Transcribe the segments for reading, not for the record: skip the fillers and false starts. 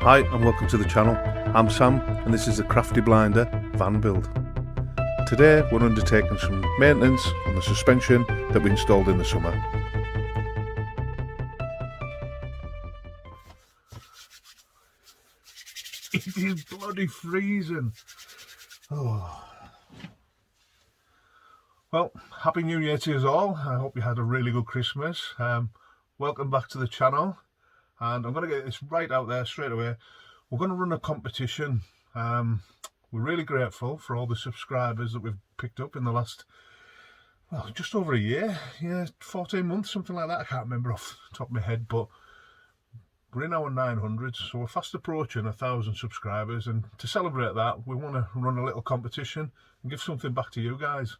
Hi and welcome to the channel. I'm Sam and this is the Crafty Blinder van build. Today we're undertaking some maintenance on the suspension that we installed in the summer. It is bloody freezing. Oh. Well, Happy New Year to you all. I hope you had a really good Christmas. Welcome back to the channel. And I'm going to get this right out there straight away. We're going to run a competition. We're really grateful for all the subscribers that we've picked up in the last, well, just over a year. Yeah, 14 months, something like that. I can't remember off the top of my head, but we're in our 900s, so we're fast approaching 1,000 subscribers. And to celebrate that, we want to run a little competition and give something back to you guys.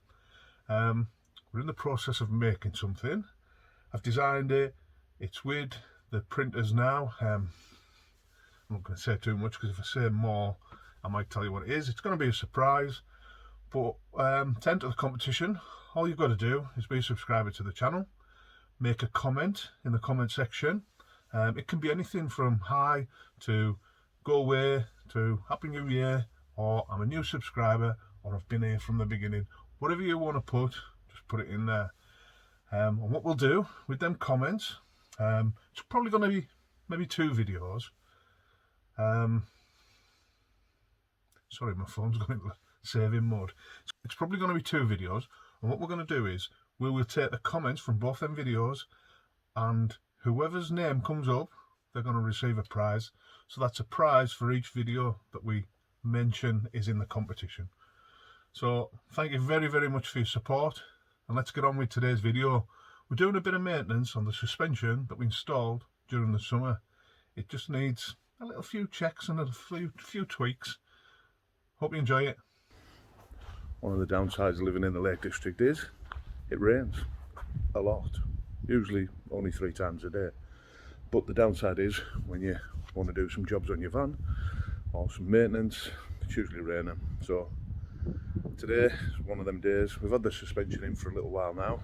We're in the process of making something. I've designed it. It's with the printers now. I'm not going to say too much because if I say more I might tell you what it is. It's going to be a surprise, but to enter the competition all you've got to do is be a subscriber to the channel, make a comment in the comment section. It can be anything from hi to go away to Happy New Year, or I'm a new subscriber, or I've been here from the beginning. Whatever you want to put, just put it in there. And what we'll do with them comments, it's probably going to be maybe 2 videos. Sorry, my phone's going into saving mode. It's probably going to be 2 videos, and what we're going to do is we will take the comments from both them videos, and whoever's name comes up, they're going to receive a prize. So that's a prize for each video that we mention is in the competition. So thank you very, very much for your support, and let's get on with today's video. We're doing a bit of maintenance on the suspension that we installed during the summer. It just needs a little few checks and a few tweaks. Hope you enjoy it. One of the downsides of living in the Lake District is it rains a lot, usually only 3 times a day. But the downside is when you want to do some jobs on your van or some maintenance, it's usually raining. So today is one of them days. We've had the suspension in for a little while now.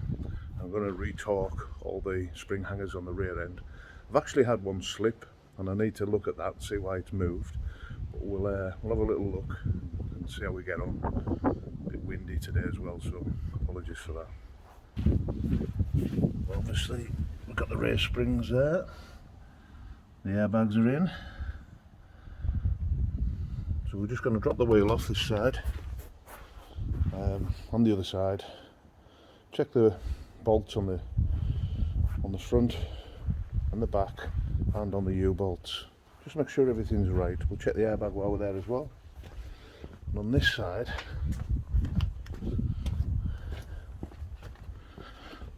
I'm going to re-torque all the spring hangers on the rear end. I've actually had one slip and I need to look at that and see why it's moved. But we'll have a little look and see how we get on. A bit windy today as well, so apologies for that. Well, obviously we've got the rear springs there. The airbags are in. So we're just going to drop the wheel off this side. On the other side, check the bolts on the front and the back and on the U-bolts. Just make sure everything's right. We'll check the airbag while we're there as well. And on this side,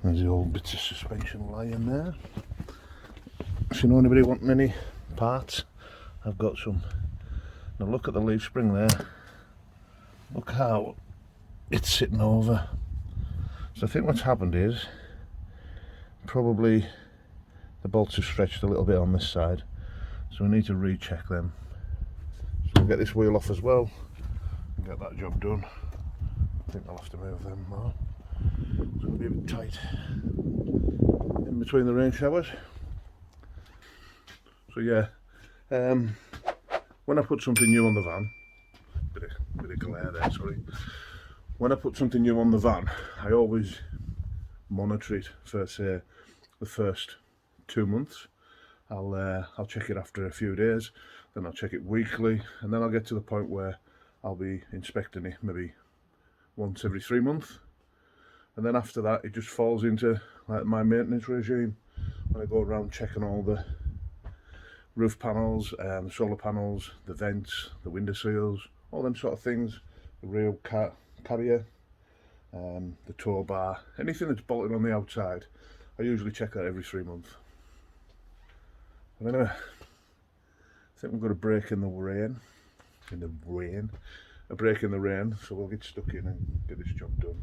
there's the old bits of suspension lying there. If you know anybody wanting any parts, I've got some. Now look at the leaf spring there. Look how it's sitting over. So I think what's happened is probably the bolts are stretched a little bit on this side, so we need to recheck them. So we'll get this wheel off as well and get that job done. I think I'll have to move them more. It's going to be a bit tight in between the rain showers. So yeah, when I put something new on the van, bit of glare there, sorry. When I put something new on the van, I always monitor it for, say, the first 2 months. I'll check it after a few days, then I'll check it weekly, and then I'll get to the point where I'll be inspecting it maybe once every 3 months. And then after that, it just falls into like my maintenance regime. When I go around checking all the roof panels, the solar panels, the vents, the window seals, all them sort of things, the rear carrier, the tow bar, anything that's bolted on the outside, I usually check that every 3 months. But anyway, I think we've got a break in the rain, a break in the rain, so we'll get stuck in and get this job done.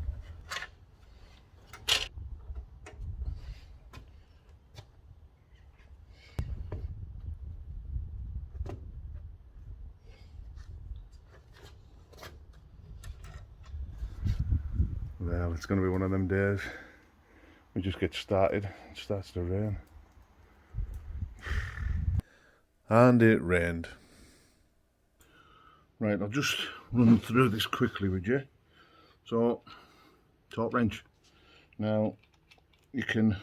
Well, it's going to be one of them days. We just get started, it starts to rain. And it rained. Right, I'll just run through this quickly with you. So, top wrench. Now, you can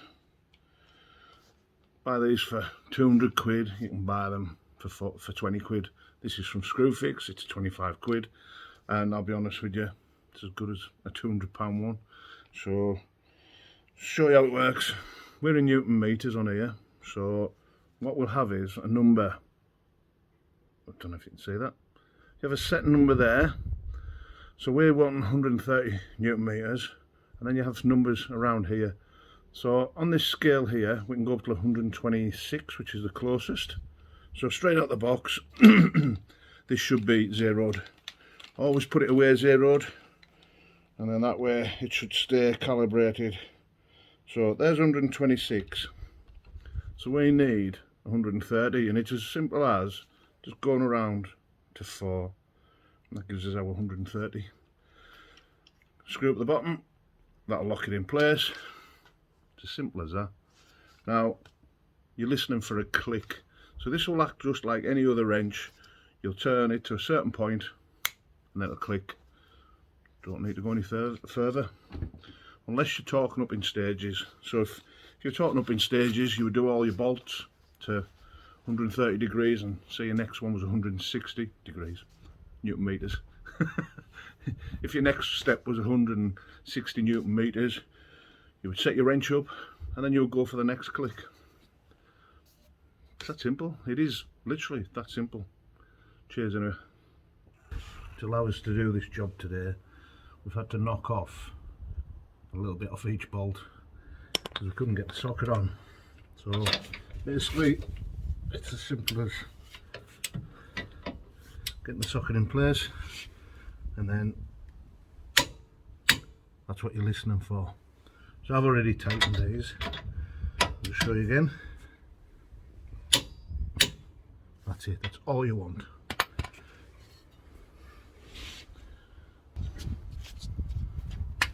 buy these for 200 quid. You can buy them for 20 quid. This is from Screwfix. It's 25 quid. And I'll be honest with you, it's as good as a £200 one. So, show you how it works. We're in Newton meters on here. So, what we'll have is a number. I don't know if you can see that. You have a set number there. So we're wanting 130 Newton meters, and then you have numbers around here. So on this scale here, we can go up to 126, which is the closest. So straight out the box, this should be zeroed. Always put it away zeroed, and then that way it should stay calibrated. So there's 126. So we need 130, and it's as simple as just going around to 4, and that gives us our 130. Screw up the bottom, that'll lock it in place. It's as simple as that. Now you're listening for a click, so this will act just like any other wrench. You'll turn it to a certain point and then it'll click. Don't need to go any further unless you're torquing up in stages. So if you're torquing up in stages, you would do all your bolts to 130 degrees, and say your next one was 160 degrees Newton meters. If your next step was 160 Newton meters, you would set your wrench up and then you would go for the next click. It's that simple. It is literally that simple. Cheers anyway. To allow us to do this job today, we've had to knock off a little bit off each bolt because we couldn't get the socket on. So basically it's as simple as getting the socket in place, and then that's what you're listening for. So I've already tightened these. I'll just show you again. That's it, that's all you want.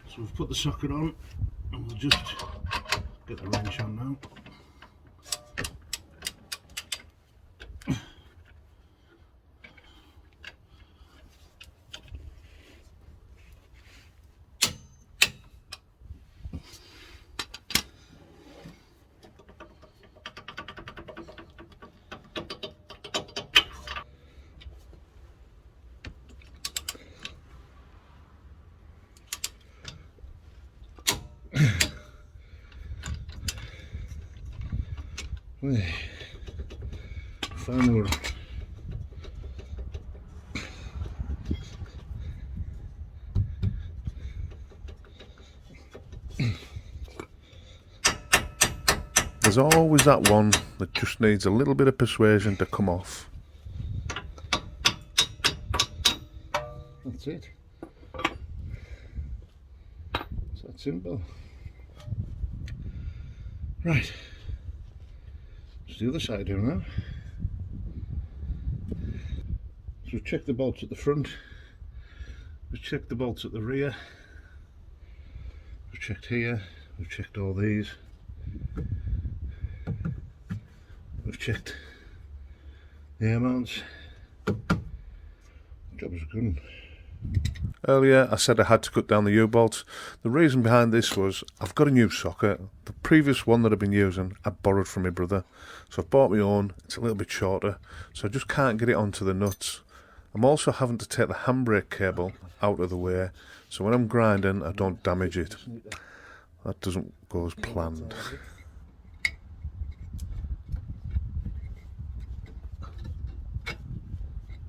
So we've put the socket on, and we'll just get the wrench on now. Final. There's always that one that just needs a little bit of persuasion to come off. That's it. It's that simple. Right. Let's do the side here now. So we've checked the bolts at the front. We've checked the bolts at the rear. We've checked here. We've checked all these. We've checked the air mounts. Job is good. Earlier I said I had to cut down the U-bolts. The reason behind this was I've got a new socket. The previous one that I've been using I borrowed from my brother. So I've bought my own. It's a little bit shorter, so I just can't get it onto the nuts. I'm also having to take the handbrake cable out of the way, so when I'm grinding I don't damage it. That doesn't go as planned.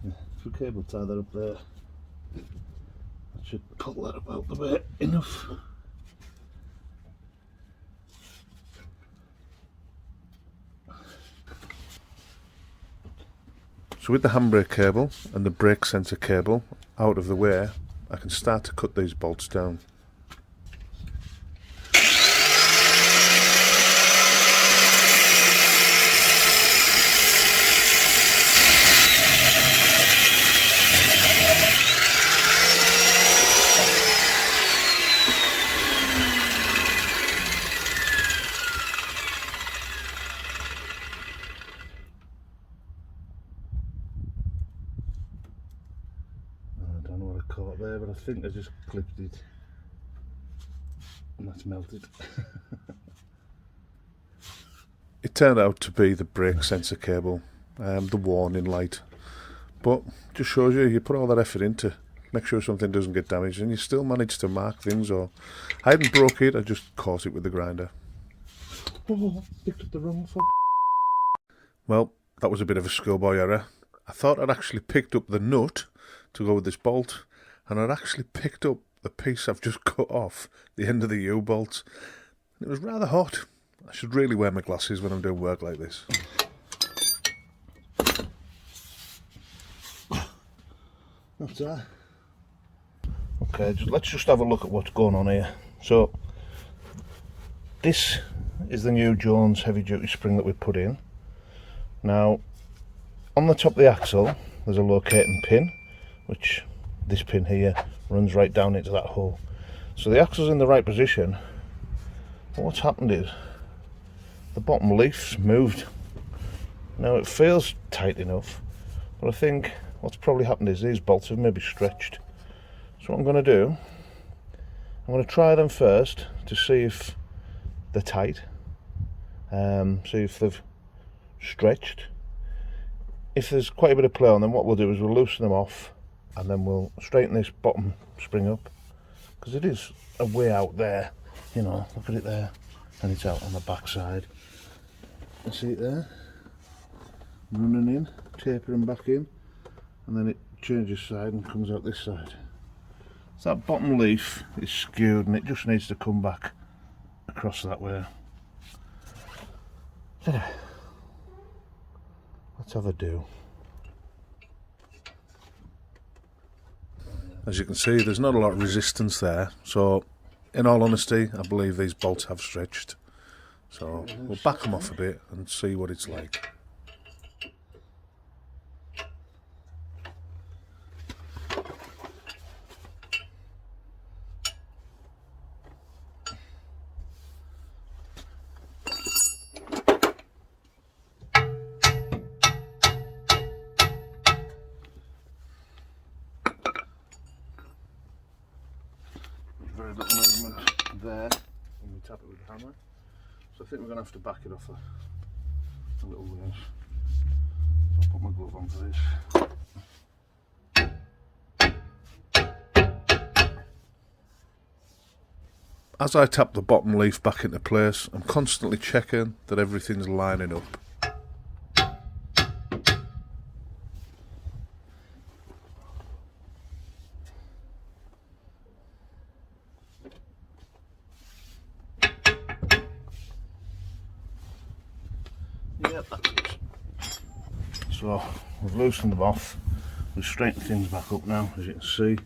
If we cable tie that up there, that should pull that up out the way enough. So with the handbrake cable and the brake sensor cable out of the way, I can start to cut these bolts down. think I just clipped it and that's melted. It turned out to be the brake sensor cable, the warning light, but just shows you put all that effort into make sure something doesn't get damaged and you still manage to mark things. Or I hadn't broke it, I just caught it with the grinder. Oh, picked up the wrong fuck. Well, that was a bit of a schoolboy error. I thought I'd actually picked up the nut to go with this bolt, and I'd actually picked up the piece I've just cut off the end of the U-bolt. It was rather hot. I should really wear my glasses when I'm doing work like this. That's that. Okay, let's just have a look at what's going on here. So, this is the new Jones heavy duty spring that we put in. Now, on the top of the axle, there's a locating pin, which this pin here runs right down into that hole. So the axle's in the right position. But what's happened is, the bottom leaf's moved. Now it feels tight enough, but I think what's probably happened is these bolts have maybe stretched. So what I'm going to do, I'm going to try them first to see if they're tight, see if they've stretched. If there's quite a bit of play on them, what we'll do is we'll loosen them off and then we'll straighten this bottom spring up, because it is a way out there, you know, look at it there, and it's out on the back side. You see it there, running in, tapering back in, and then it changes side and comes out this side. So that bottom leaf is skewed and it just needs to come back across that way. Anyway, let's have a do. As you can see, there's not a lot of resistance there, so in all honesty I believe these bolts have stretched. So we'll back them off a bit and see what it's like. Very little movement there when we tap it with the hammer. So I think we're going to have to back it off a little ways. So I'll put my glove on for this. As I tap the bottom leaf back into place, I'm constantly checking that everything's lining up. Yep, that's it. So we've loosened them off, we've straightened things back up now, as you can see.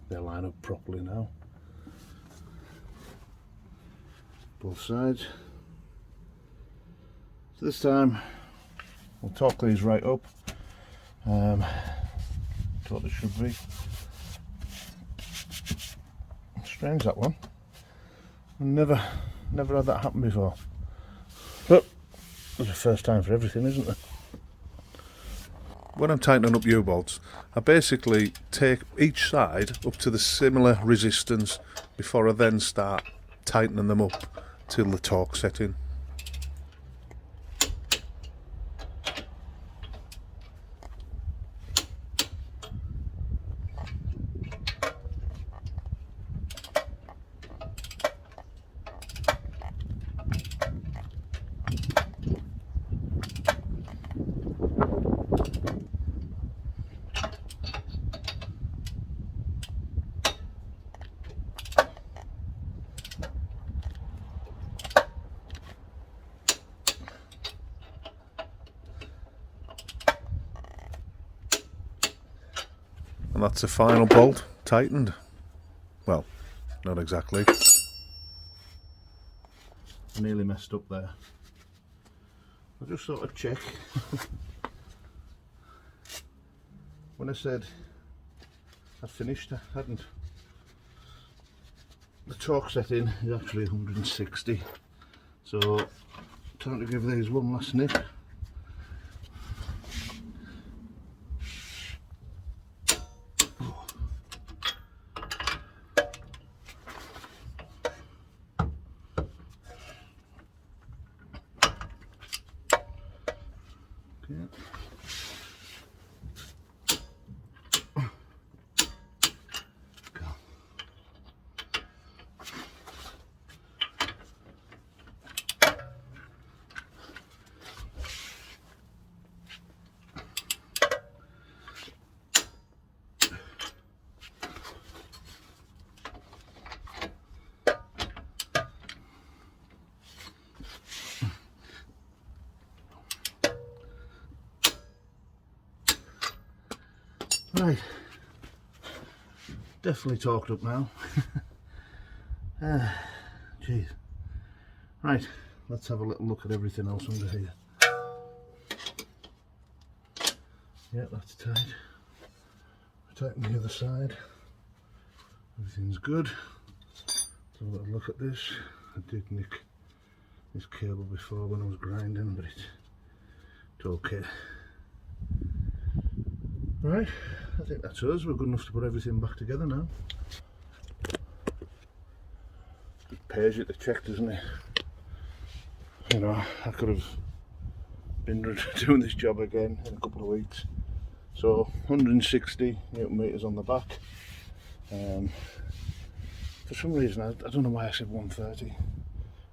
They line up properly now. Both sides. So this time we'll torque these right up to what they should be. Strange, that one. Never had that happen before. But there's a first time for everything, isn't there? When I'm tightening up U-bolts, I basically take each side up to the similar resistance before I then start tightening them up till the torque set in. And that's the final bolt tightened. Well, not exactly. I nearly messed up there. I just thought I'd check. When I said I'd finished, I hadn't. The torque setting is actually 160. So, time to give these one last nip. Right, definitely talked up now. Jeez. Right, let's have a little look at everything else under here. Yeah, that's tight. Tighten the other side. Everything's good. Let's have a little look at this. I did nick this cable before when I was grinding, but it's okay. Right, I think that's us. We're good enough to put everything back together now. It pays you to check, doesn't it? You know, I could have been doing this job again in a couple of weeks. So 160 Newton meters on the back. For some reason, I don't know why I said 130. I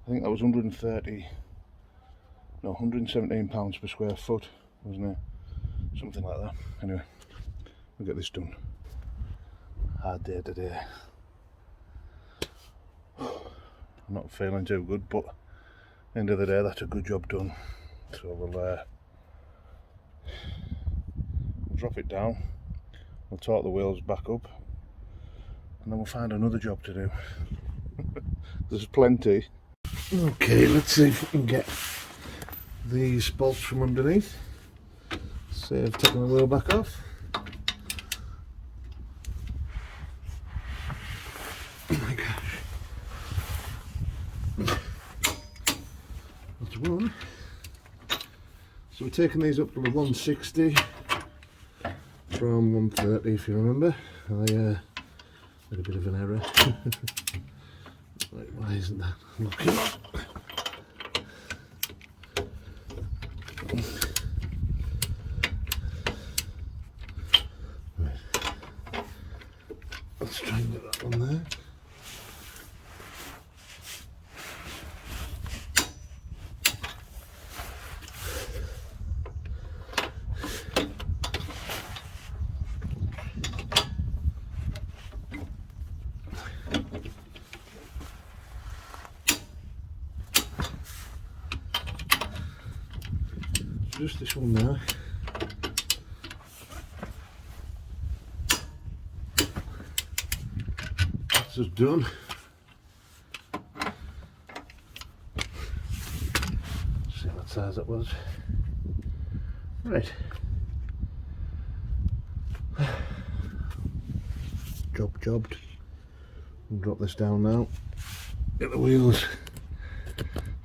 think that was 117 pounds per square foot, wasn't it? Something like that. Anyway, we'll get this done. Hard day today. I'm not feeling too good, but at the end of the day, that's a good job done. So we'll drop it down, we'll torque the wheels back up, and then we'll find another job to do. There's plenty. Okay, let's see if we can get these bolts from underneath. Save taking the wheel back off. Oh my gosh. That's one. So we're taking these up to the 160 from 130, if you remember. I had a bit of an error. Right, why isn't that looking? Right. Let's try and get that one there. Just this one now. That's just done. See what size it was. Right. Jobbed. We'll drop this down now. Get the wheels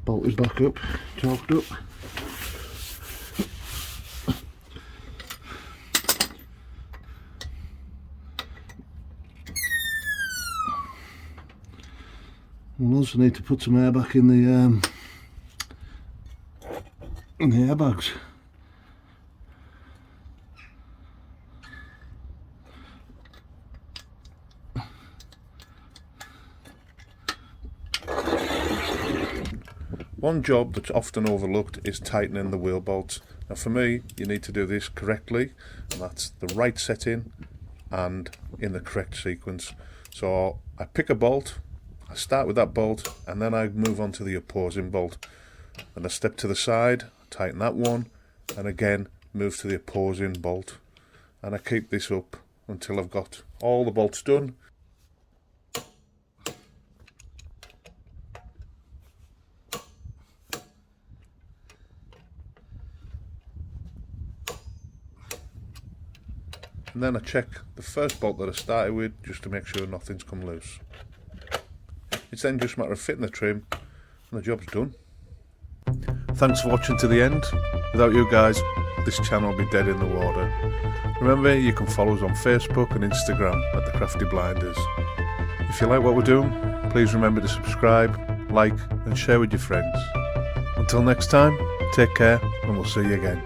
bolted back up, torqued up. We'll also need to put some air back in the airbags. One job that's often overlooked is tightening the wheel bolts. Now for me, you need to do this correctly, and that's the right setting and in the correct sequence. So I pick a bolt, I start with that bolt, and then I move on to the opposing bolt. And I step to the side, tighten that one, and again move to the opposing bolt. And I keep this up until I've got all the bolts done. And then I check the first bolt that I started with just to make sure nothing's come loose. It's then just a matter of fitting the trim and the job's done. Thanks for watching to the end. Without you guys, this channel would be dead in the water. Remember, you can follow us on Facebook and Instagram at The Crafty Blinders. If you like what we're doing, please remember to subscribe, like and share with your friends. Until next time, take care and we'll see you again.